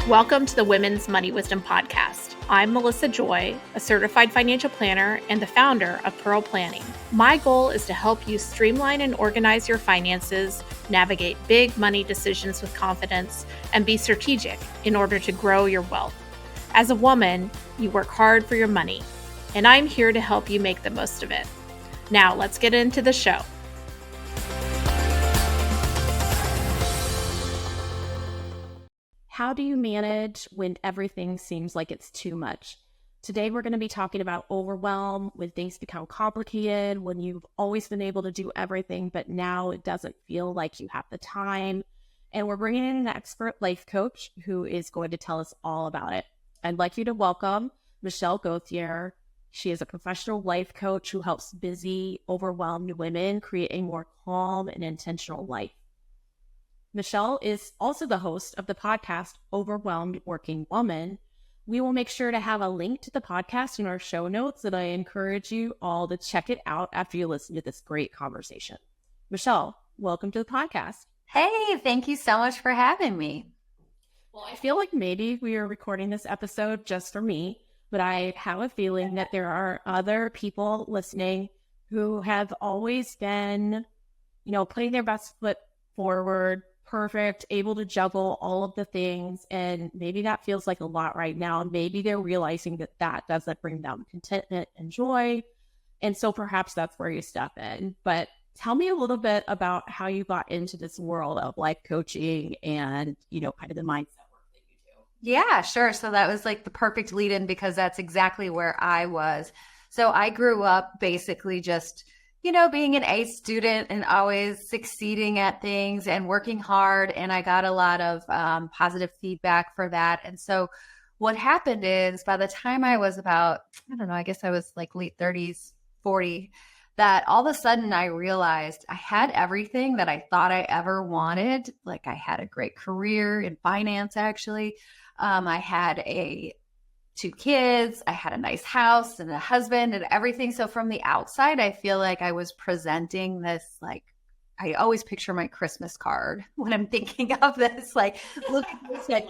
Welcome to the Women's Money Wisdom Podcast. I'm Melissa Joy, a certified financial planner and the founder of Pearl Planning. My goal is to help you streamline and organize your finances, navigate big money decisions with confidence, and be strategic in order to grow your wealth. As a woman, you work hard for your money, and I'm here to help you make the most of it. Now, let's get into the show. How do you manage when everything seems like it's too much? Today, we're going to be talking about overwhelm, when things become complicated, when you've always been able to do everything, but now it doesn't feel like you have the time. And we're bringing in an expert life coach who is going to tell us all about it. I'd like you to welcome Michelle Gauthier. She is a professional life coach who helps busy, overwhelmed women create a more calm and intentional life. Michelle is also the host of the podcast, Overwhelmed Working Woman. We will make sure to have a link to the podcast in our show notes, and I encourage you all to check it out after you listen to this great conversation. Michelle, welcome to the podcast. Hey, thank you so much for having me. Well, I feel like maybe we are recording this episode just for me, but I have a feeling that there are other people listening who have always been, putting their best foot forward, perfect, able to juggle all of the things. And maybe that feels like a lot right now. Maybe they're realizing that that doesn't bring them contentment and joy. And so perhaps that's where you step in. But tell me a little bit about how you got into this world of life coaching and, kind of the mindset work that you do. Yeah, sure. So that was like the perfect lead in because that's exactly where I was. So I grew up basically just being an A student and always succeeding at things and working hard. And I got a lot of positive feedback for that. And so what happened is by the time I was about, I guess I was like late 30s, 40, that all of a sudden I realized I had everything that I thought I ever wanted. Like I had a great career in finance, actually. I had 2 kids, I had a nice house and a husband and everything. So from the outside, I feel like I was presenting this, I always picture my Christmas card when I'm thinking of this, look at this,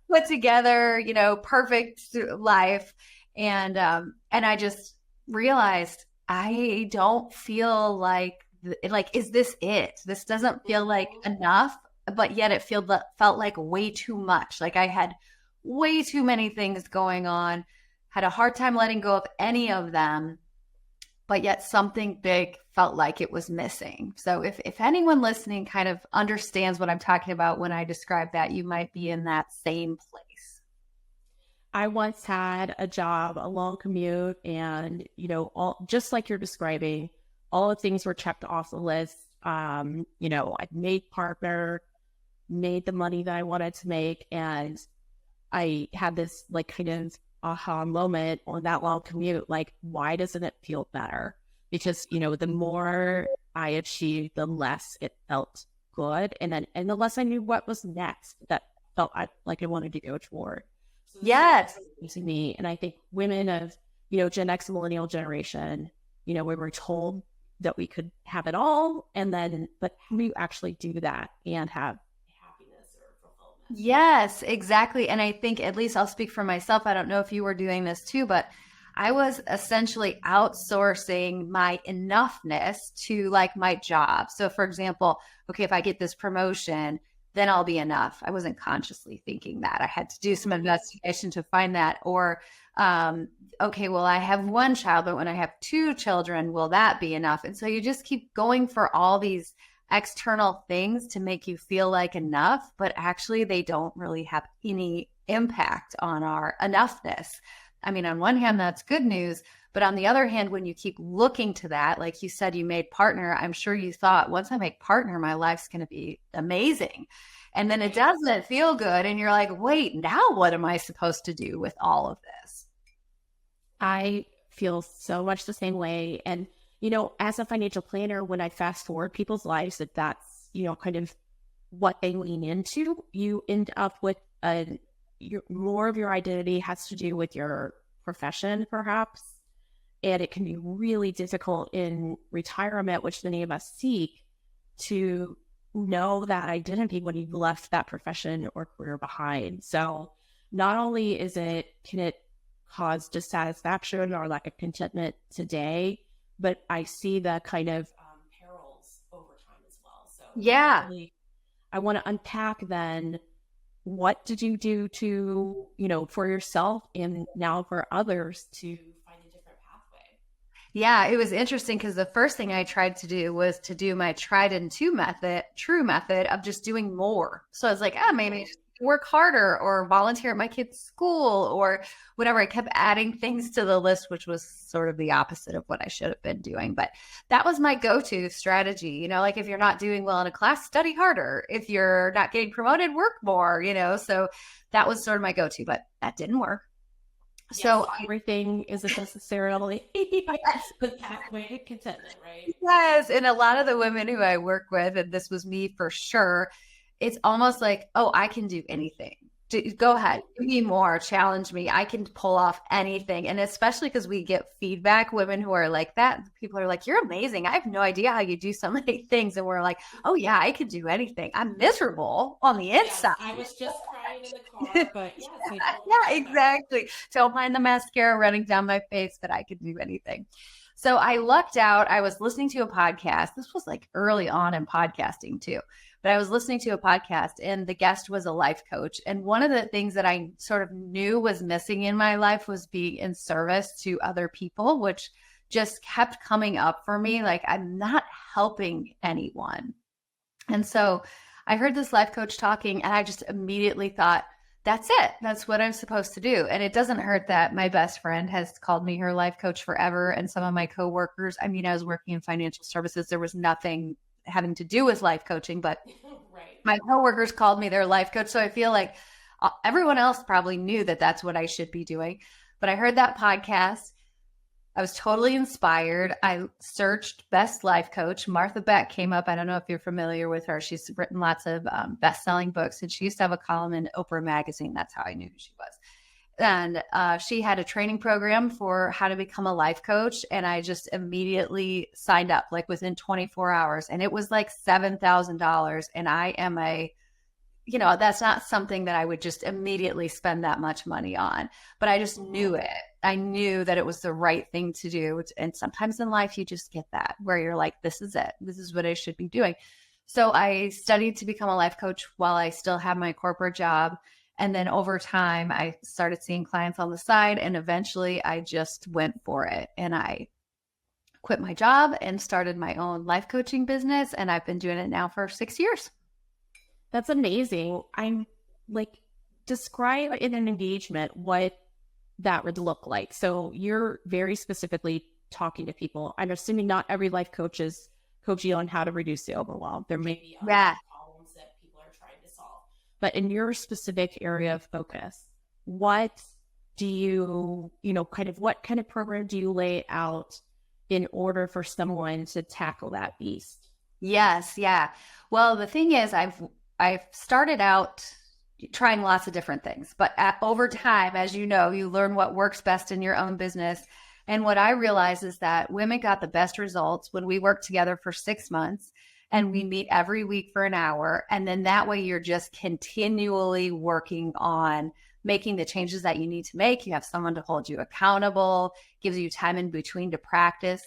put together, perfect life. And I just realized I don't feel like, is this it? This doesn't feel like enough, but yet it felt like way too much. Like I had way too many things going on, had a hard time letting go of any of them, but yet something big felt like it was missing. So if anyone listening kind of understands what I'm talking about when I describe that, you might be in that same place. I once had a job, a long commute, and, all just like you're describing, all the things were checked off the list. I'd made partner, made the money that I wanted to make, and I had this kind of aha moment on that long commute, why doesn't it feel better? Because, the more I achieved, the less it felt good. And the less I knew what was next that felt like I wanted to go toward. So yes. To me. And I think women of, Gen X millennial generation, we were told that we could have it all. But how do you actually do that and have Yes, exactly. And I think, at least I'll speak for myself, I don't know if you were doing this too, but I was essentially outsourcing my enoughness to my job. So for example, okay, if I get this promotion, then I'll be enough. I wasn't consciously thinking that. I had to do some investigation to find that. Or, okay, well, I have 1 child, but when I have 2 children, will that be enough? And so you just keep going for all these external things to make you feel like enough, but actually they don't really have any impact on our enoughness. I mean, on one hand, that's good news, but on the other hand, when you keep looking to that, like you said, you made partner, I'm sure you thought, once I make partner, my life's going to be amazing. And then it doesn't feel good. And you're like, wait, now what am I supposed to do with all of this? I feel so much the same way. And as a financial planner, when I fast forward people's lives, that's, kind of what they lean into, you end up with more of your identity has to do with your profession, perhaps. And it can be really difficult in retirement, which many of us seek, to know that identity when you've left that profession or career behind. So not only can it cause dissatisfaction or lack of contentment today, but I see the kind of perils over time as well. So Yeah. I want to unpack then, what did you do to, for yourself and now for others to find a different pathway? Yeah, it was interesting because the first thing I tried to do was to do my tried and true method of just doing more. So I was like, maybe work harder or volunteer at my kid's school or whatever. I kept adding things to the list, which was sort of the opposite of what I should have been doing. But that was my go-to strategy. Like if you're not doing well in a class, study harder. If you're not getting promoted, work more, so that was sort of my go-to, but that didn't work. Yes, so everything isn't necessarily the pathway to contentment, right? Yes. And a lot of the women who I work with, and this was me for sure, it's almost like, oh, I can do anything. Go ahead, give me more, challenge me. I can pull off anything. And especially because we get feedback, women who are like that, people are like, you're amazing. I have no idea how you do so many things. And we're like, oh yeah, I can do anything. I'm miserable on the inside. Yes, I was just crying in the car, but yes, yeah, exactly. Don't mind the mascara running down my face, but I could do anything. So I lucked out. I was listening to a podcast. This was like early on in podcasting too, but I was listening to a podcast and the guest was a life coach. And one of the things that I sort of knew was missing in my life was being in service to other people, which just kept coming up for me. Like I'm not helping anyone. And so I heard this life coach talking and I just immediately thought, that's it. That's what I'm supposed to do. And it doesn't hurt that my best friend has called me her life coach forever. And some of my coworkers, I mean, I was working in financial services. There was nothing having to do with life coaching, but right. My coworkers called me their life coach. So I feel like everyone else probably knew that that's what I should be doing. But I heard that podcast. I was totally inspired. I searched best life coach. Martha Beck came up. I don't know if you're familiar with her. She's written lots of best-selling books, and she used to have a column in Oprah magazine. That's how I knew who she was. And she had a training program for how to become a life coach. And I just immediately signed up like within 24 hours. And it was like $7,000. And I am that's not something that I would just immediately spend that much money on, but I just knew it. I knew that it was the right thing to do. And sometimes in life, you just get that where you're like, this is it. This is what I should be doing. So I studied to become a life coach while I still had my corporate job. And then over time, I started seeing clients on the side, and eventually I just went for it. And I quit my job and started my own life coaching business. And I've been doing it now for 6 years. That's amazing. I'm like, describe in an engagement what that would look like. So you're very specifically talking to people. I'm assuming not every life coach is coaching on how to reduce the overwhelm. There may be other problems that people are trying to solve. But in your specific area of focus, what do you, what kind of program do you lay out in order for someone to tackle that beast? Yes. Yeah. Well, the thing is, I've started out trying lots of different things, but over time, as you know, you learn what works best in your own business. And what I realized is that women got the best results when we work together for 6 months and we meet every week for an hour. And then that way you're just continually working on making the changes that you need to make. You have someone to hold you accountable, gives you time in between to practice.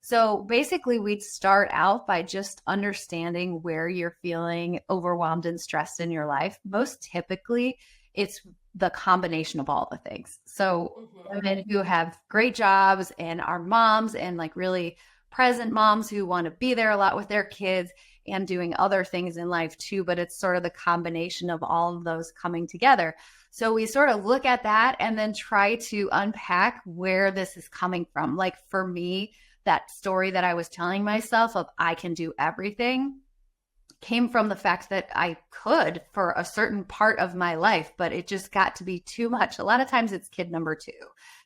So basically, we'd start out by just understanding where you're feeling overwhelmed and stressed in your life. Most typically, it's the combination of all the things. So women who have great jobs and are moms and like really present moms who want to be there a lot with their kids and doing other things in life too. But it's sort of the combination of all of those coming together. So we sort of look at that and then try to unpack where this is coming from. Like for me, that story that I was telling myself of I can do everything came from the fact that I could for a certain part of my life, but it just got to be too much. A lot of times it's kid number 2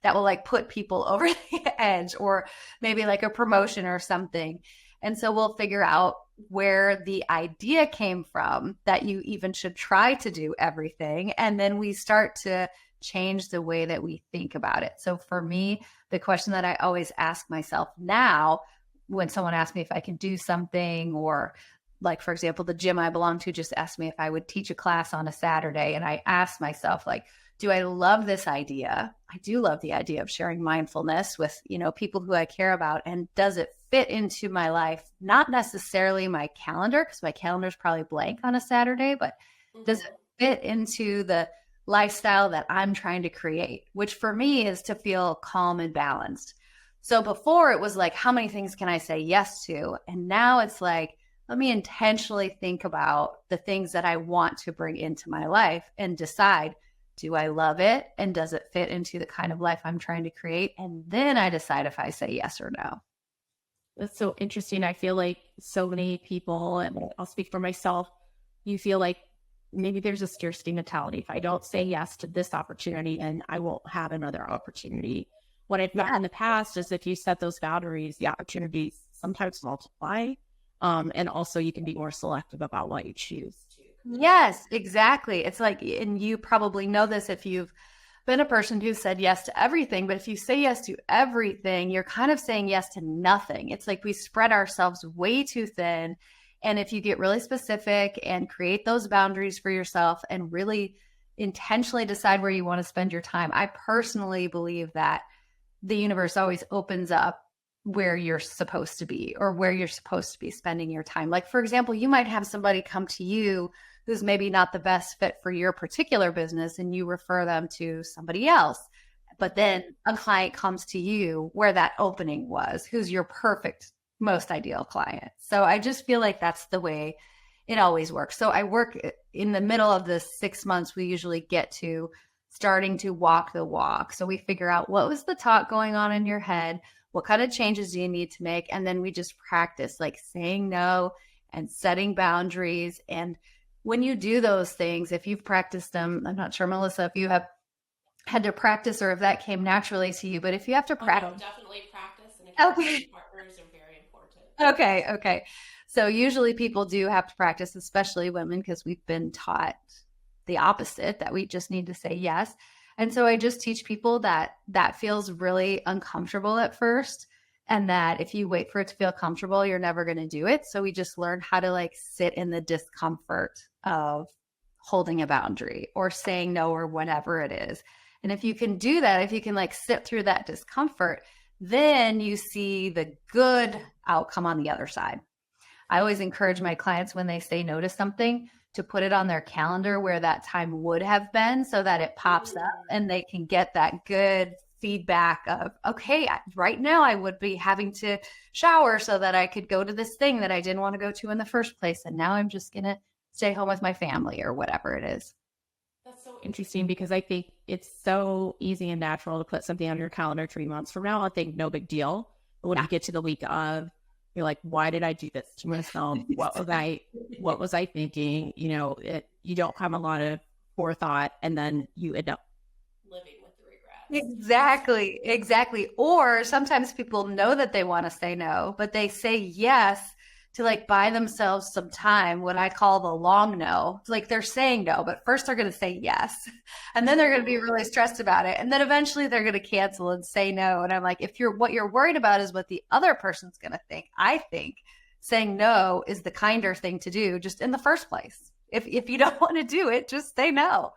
that will like put people over the edge, or maybe like a promotion or something. And so we'll figure out where the idea came from that you even should try to do everything. And then we start to change the way that we think about it. So for me, the question that I always ask myself now when someone asks me if I can do something or like, for example, the gym I belong to just asked me if I would teach a class on a Saturday. And I asked myself, like, do I love this idea? I do love the idea of sharing mindfulness with, people who I care about. And does it fit into my life? Not necessarily my calendar, because my calendar is probably blank on a Saturday, but does it fit into the lifestyle that I'm trying to create, which for me is to feel calm and balanced. So before it was like, how many things can I say yes to? And now it's like, let me intentionally think about the things that I want to bring into my life and decide, do I love it? And does it fit into the kind of life I'm trying to create? And then I decide if I say yes or no. That's so interesting. I feel like so many people, and I'll speak for myself, you feel like maybe there's a scarcity mentality. If I don't say yes to this opportunity, then I won't have another opportunity. What I've found in the past is if you set those boundaries, the opportunities sometimes multiply. And also you can be more selective about what you choose to. Yes, exactly. It's like, and you probably know this if you've been a person who said yes to everything, but if you say yes to everything, you're kind of saying yes to nothing. It's like we spread ourselves way too thin. And if you get really specific and create those boundaries for yourself and really intentionally decide where you want to spend your time, I personally believe that the universe always opens up where you're supposed to be or where you're supposed to be spending your time. Like, for example, you might have somebody come to you who's maybe not the best fit for your particular business and you refer them to somebody else. But then a client comes to you where that opening was, who's your perfect, most ideal client. So I just feel like that's the way it always works. So I work in the middle of the 6 months, we usually get to starting to walk the walk. So we figure out what was the talk going on in your head? What kind of changes do you need to make? And then we just practice like saying no and setting boundaries. And when you do those things, if you've practiced them, I'm not sure, Melissa, if you have had to practice or if that came naturally to you, but if you have to practice. No, definitely practice and accountability partners are very important. Okay. So usually people do have to practice, especially women, because we've been taught the opposite, that we just need to say yes. And so I just teach people that feels really uncomfortable at first, and that if you wait for it to feel comfortable, you're never going to do it. So we just learn how to like sit in the discomfort of holding a boundary or saying no or whatever it is. And if you can do that, if you can like sit through that discomfort, then you see the good outcome on the other side. I always encourage my clients when they say no to something to put it on their calendar where that time would have been so that it pops up and they can get that good feedback of, okay, right now I would be having to shower so that I could go to this thing that I didn't want to go to in the first place. And now I'm just going to stay home with my family or whatever it is. That's so interesting because I think it's so easy and natural to put something on your calendar 3 months from now. I think no big deal. But when you get to the week of, you're like, why did I do this to myself? What was I thinking? You don't have a lot of forethought, and then you end up living with the regrets. Exactly. Or sometimes people know that they want to say no, but they say yes to like buy themselves some time, what I call the long no. It's like they're saying no, but first they're going to say yes. And then they're going to be really stressed about it. And then eventually they're going to cancel and say no. And I'm like, what you're worried about is what the other person's going to think. I think saying no is the kinder thing to do just in the first place. If you don't want to do it, just say no.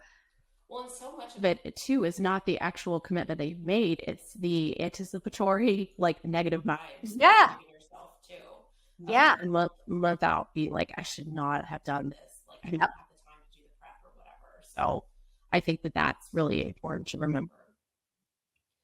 Well, and so much of it too is not the actual commitment that you've made. It's the anticipatory, like negative vibes. Yeah. Yeah. And without being like, I should not have done this. Like, I didn't have the time to do the prep or whatever. So I think that that's really important to remember.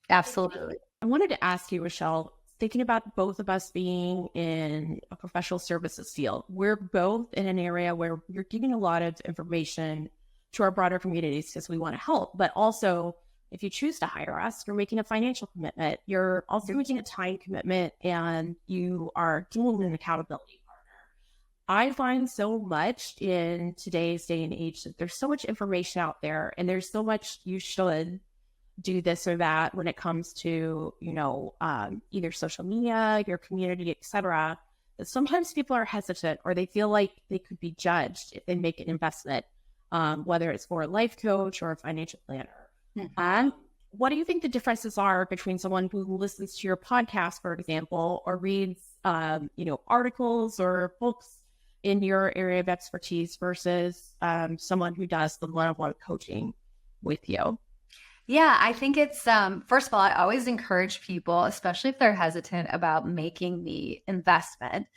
Absolutely. I wanted to ask you, Michelle, thinking about both of us being in a professional services field, we're both in an area where you're giving a lot of information to our broader communities because we want to help, but also if you choose to hire us, you're making a financial commitment. You're also making a time commitment, and you are doing an accountability partner. I find so much in today's day and age that there's so much information out there, and there's so much you should do this or that when it comes to, either social media, your community, etc. That sometimes people are hesitant or they feel like they could be judged if they make an investment, whether it's for a life coach or a financial planner. What do you think the differences are between someone who listens to your podcast, for example, or reads, articles or books in your area of expertise versus someone who does the one-on-one coaching with you? Yeah, I think it's first of all, I always encourage people, especially if they're hesitant about making the investment,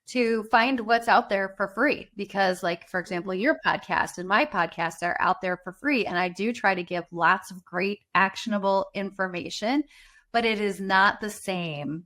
to find what's out there for free. Because, like, for example, your podcast and my podcast are out there for free. And I do try to give lots of great actionable information, but it is not the same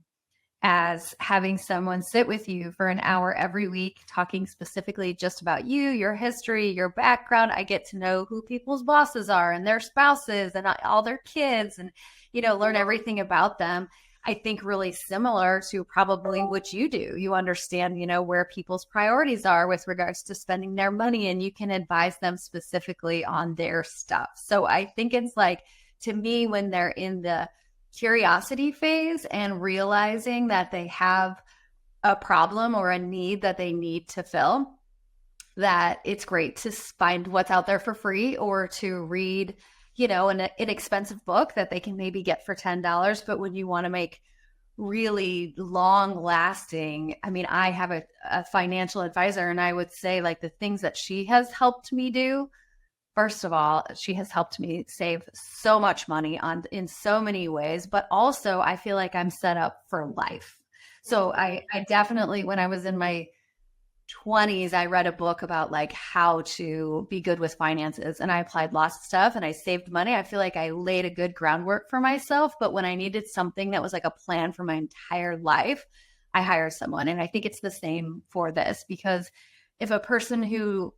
as having someone sit with you for an hour every week, talking specifically just about you, your history, your background. I get to know who people's bosses are and their spouses and all their kids and, learn everything about them. I think really similar to probably what you do. You understand, where people's priorities are with regards to spending their money, and you can advise them specifically on their stuff. So I think it's like, to me, when they're in the curiosity phase and realizing that they have a problem or a need that they need to fill, that it's great to find what's out there for free or to read, an inexpensive book that they can maybe get for $10. But when you want to make really long lasting, I have a financial advisor, and I would say, like, the things that she has helped me do, first of all, she has helped me save so much money in so many ways, but also I feel like I'm set up for life. So I definitely, when I was in my 20s, I read a book about like how to be good with finances, and I applied lots of stuff and I saved money. I feel like I laid a good groundwork for myself, but when I needed something that was like a plan for my entire life, I hired someone. And I think it's the same for this, because if a person who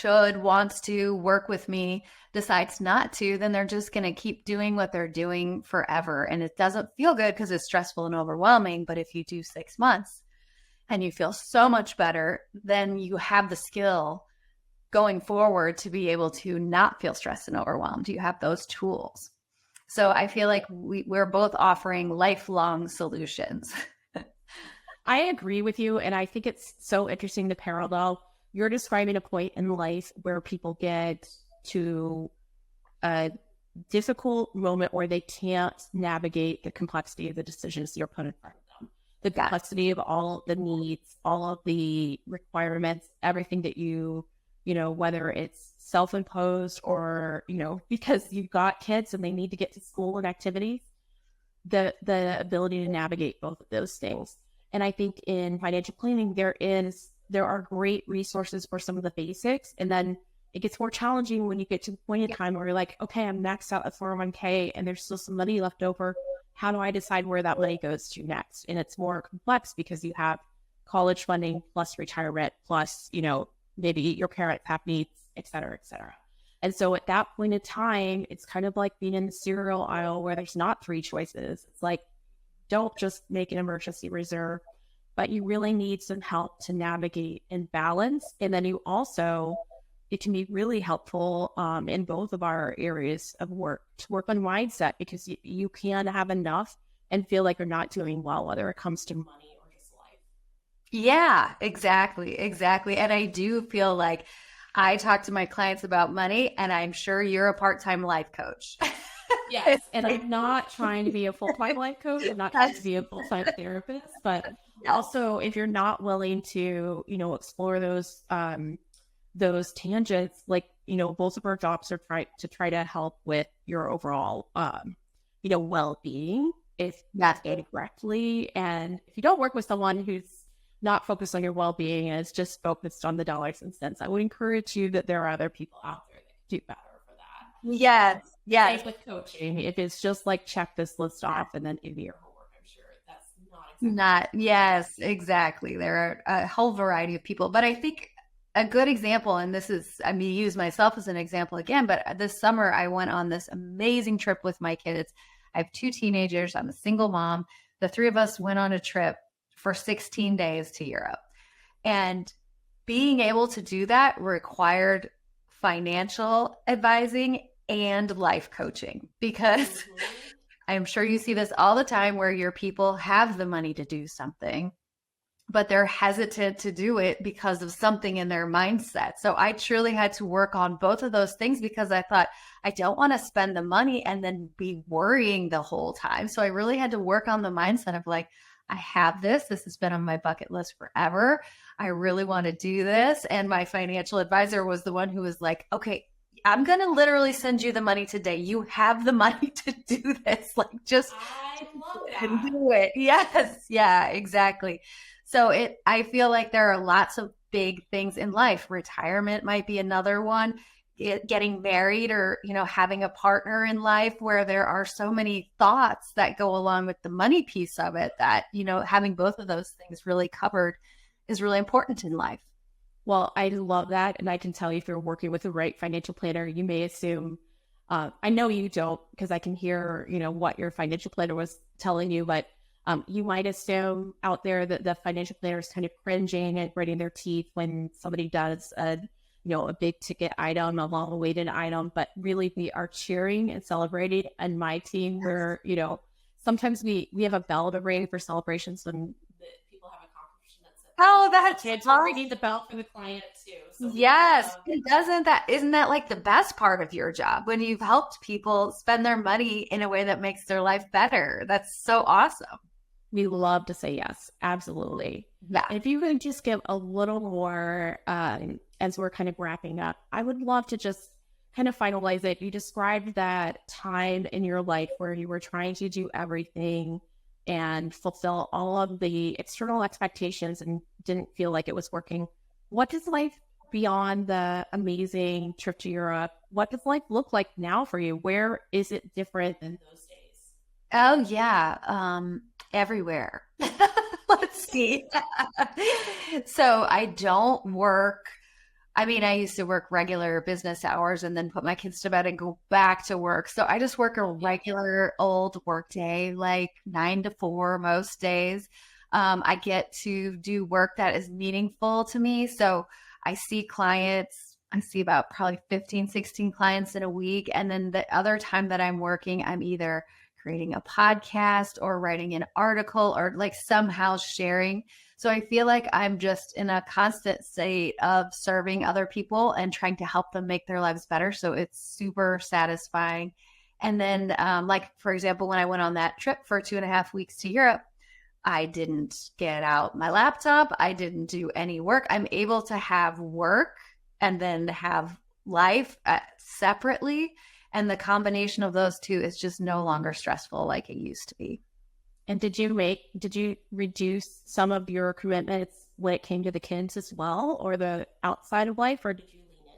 wants to work with me decides not to, then they're just going to keep doing what they're doing forever. And it doesn't feel good because it's stressful and overwhelming. But if you do 6 months and you feel so much better, then you have the skill going forward to be able to not feel stressed and overwhelmed. You have those tools. So I feel like we're both offering lifelong solutions. I agree with you. And I think it's so interesting to parallel. You're describing a point in life where people get to a difficult moment where they can't navigate the complexity of the decisions you're put in front of them. The complexity of all the needs, all of the requirements, everything that whether it's self-imposed or, because you've got kids and they need to get to school and activities, the ability to navigate both of those things. And I think in financial planning, there are great resources for some of the basics. And then it gets more challenging when you get to the point in time where you're like, okay, I'm maxed out at 401k and there's still some money left over. How do I decide where that money goes to next? And it's more complex because you have college funding plus retirement plus, maybe your parents have needs, et cetera, et cetera. And so at that point in time, it's kind of like being in the cereal aisle where there's not 3 choices. It's like, don't just make an emergency reserve, but you really need some help to navigate and balance. And then it can be really helpful in both of our areas of work to work on mindset, because you can have enough and feel like you're not doing well, whether it comes to money or just life. Yeah, exactly. And I do feel like I talk to my clients about money, and I'm sure you're a part-time life coach. Yes. And I'm not trying to be a full-time life coach. I'm not trying to be a full-time therapist, but also if you're not willing to, explore those tangents, like, both of our jobs are try to help with your overall, well-being, if that's done correctly. And if you don't work with someone who's not focused on your well-being and is just focused on the dollars and cents, I would encourage you that there are other people out there that can do better for that. Yes. Same with coaching. If it's just like check this list off and then give your homework, I'm sure that's yes, exactly. There are a whole variety of people, but I think a good example, and this is, use myself as an example again, but this summer I went on this amazing trip with my kids. I have 2 teenagers. I'm a single mom. The 3 of us went on a trip for 16 days to Europe. And being able to do that required financial advising and life coaching, because I'm sure you see this all the time where your people have the money to do something, but they're hesitant to do it because of something in their mindset. So I truly had to work on both of those things, because I thought, I don't want to spend the money and then be worrying the whole time. So I really had to work on the mindset of like, I have this. This has been on my bucket list forever. I really want to do this. And my financial advisor was the one who was like, okay, I'm going to literally send you the money today. You have the money to do this. Like, just I love and that. do it. Yes. Yeah, exactly. So I feel like there are lots of big things in life. Retirement might be another one. Getting married or, having a partner in life where there are so many thoughts that go along with the money piece of it that, having both of those things really covered is really important in life. Well, I love that. And I can tell you if you're working with the right financial planner, you may assume, I know you don't because I can hear, what your financial planner was telling you, but you might assume out there that the financial planner is kind of cringing and gritting their teeth when somebody does a big ticket item, a long awaited item, but really we are cheering and celebrating. And my team, where, sometimes we have a bell to ring for celebrations when people have a competition. Oh, that's Kids awesome. ringing the bell for the client too. So Yes. Isn't that like the best part of your job when you've helped people spend their money in a way that makes their life better? That's so awesome. we love to say yes, absolutely. Yeah. If you could just give a little more, as we're kind of wrapping up, I would love to just kind of finalize it. You described that time in your life where you were trying to do everything and fulfill all of the external expectations and didn't feel like it was working. What does life beyond the amazing trip to Europe, what does life look like now for you? Where is it different than those days? Oh yeah. Everywhere. Let's see. So I don't work. I mean, I used to work regular business hours and then put my kids to bed and go back to work. So I just work a regular old work day, like 9 to 4 most days. I get to do work that is meaningful to me. So I see clients, I see about probably 15, 16 clients in a week. And then the other time that I'm working, I'm either creating a podcast or writing an article or like somehow sharing. So I feel like I'm just in a constant state of serving other people and trying to help them make their lives better. So it's super satisfying. And then, like, for example, when I went on that trip for 2.5 weeks to Europe, I didn't get out my laptop. I didn't do any work. I'm able to have work and then have life separately. And the combination of those two is just no longer stressful like it used to be. And did you reduce some of your commitments when it came to the kids as well, or the outside of life, or did you lean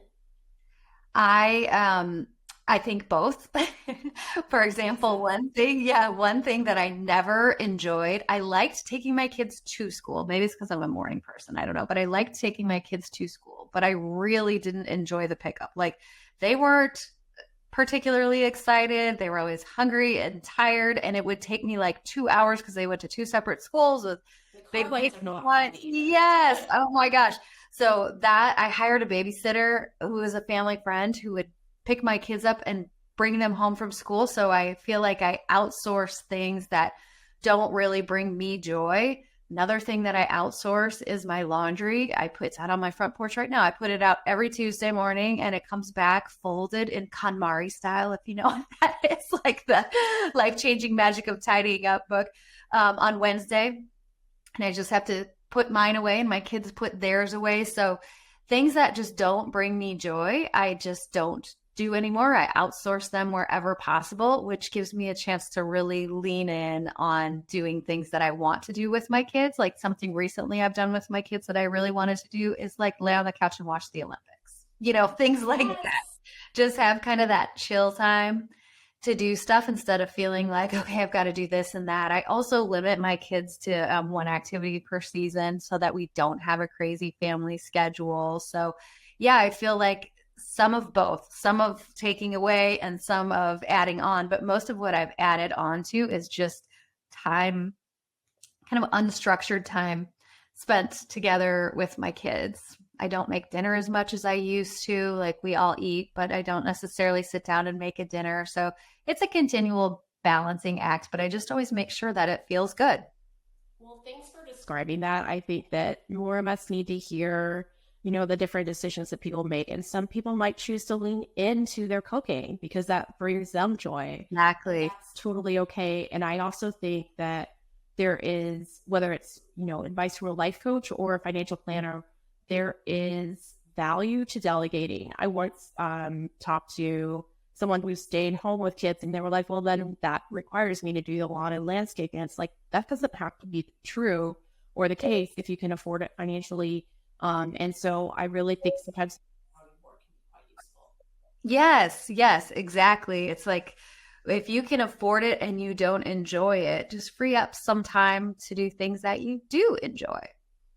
in? I think both. For example, one thing that I never enjoyed, I liked taking my kids to school. Maybe it's because I'm a morning person, I don't know, but I liked taking my kids to school, but I really didn't enjoy the pickup. Like, they weren't particularly excited. They were always hungry and tired, and it would take me like 2 hours because they went to two separate schools with big ones. Yes. Oh my gosh. So that I hired a babysitter who was a family friend who would pick my kids up and bring them home from school. So I feel like I outsource things that don't really bring me joy. Another thing that I outsource is my laundry. It's out on my front porch right now. I put it out every Tuesday morning and it comes back folded in KonMari style, if you know what that is, like the life-changing magic of tidying up book, on Wednesday. And I just have to put mine away and my kids put theirs away. So things that just don't bring me joy, I just don't do anymore. I outsource them wherever possible, which gives me a chance to really lean in on doing things that I want to do with my kids. Like, something recently I've done with my kids that I really wanted to do is like lay on the couch and watch the Olympics, things like that. Just have kind of that chill time to do stuff instead of feeling like, okay, I've got to do this and that. I also limit my kids to one activity per season so that we don't have a crazy family schedule. So yeah, I feel like some of both, some of taking away and some of adding on, but most of what I've added on to is just time, kind of unstructured time spent together with my kids. I don't make dinner as much as I used to. Like, we all eat, but I don't necessarily sit down and make a dinner. So it's a continual balancing act, but I just always make sure that it feels good. Well, thanks for describing that. I think that more of us need to hear the different decisions that people make. And some people might choose to lean into their cooking because that brings them joy. Exactly. That's totally okay. And I also think that there is, whether it's, advice from a life coach or a financial planner, there is value to delegating. I once talked to someone who stayed home with kids and they were like, well, then that requires me to do the lawn and landscaping. And it's like, that doesn't have to be true or the case if you can afford it financially. And so I really think sometimes more can be quite useful. Yes, exactly. It's like if you can afford it and you don't enjoy it, just free up some time to do things that you do enjoy.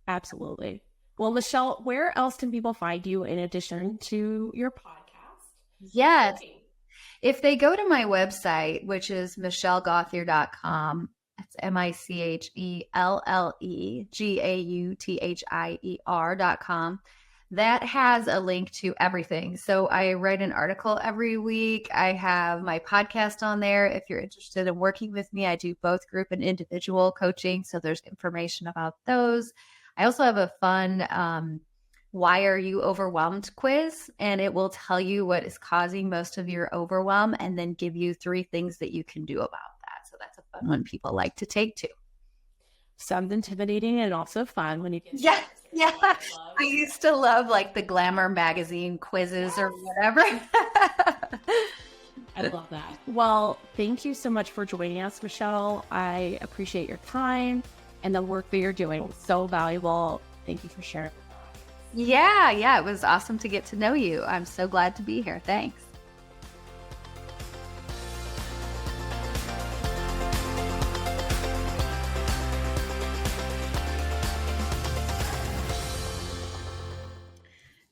Absolutely. Well, Michelle, where else can people find you in addition to your podcast? Yes. If they go to my website, which is michellegauthier.com, that's MichelleGauthier.com, that has a link to everything. So I write an article every week. I have my podcast on there. If you're interested in working with me, I do both group and individual coaching. So there's information about those. I also have a fun why are you overwhelmed quiz, and it will tell you what is causing most of your overwhelm and then give you 3 things that you can do about that. So that's a fun one people like to take too. Sounds intimidating and also fun when you get yeah I used to love like the Glamour magazine quizzes or whatever. I love that. Well, thank you so much for joining us, Michelle. I appreciate your time and the work that you're doing. It's so valuable. Thank you for sharing. Yeah, it was awesome to get to know you. I'm so glad to be here. Thanks.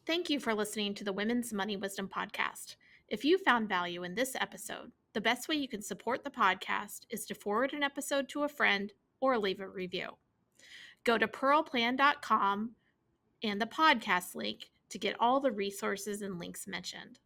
Thank you for listening to the Women's Money Wisdom Podcast. If you found value in this episode, the best way you can support the podcast is to forward an episode to a friend or leave a review. Go to pearlplan.com and the podcast link to get all the resources and links mentioned.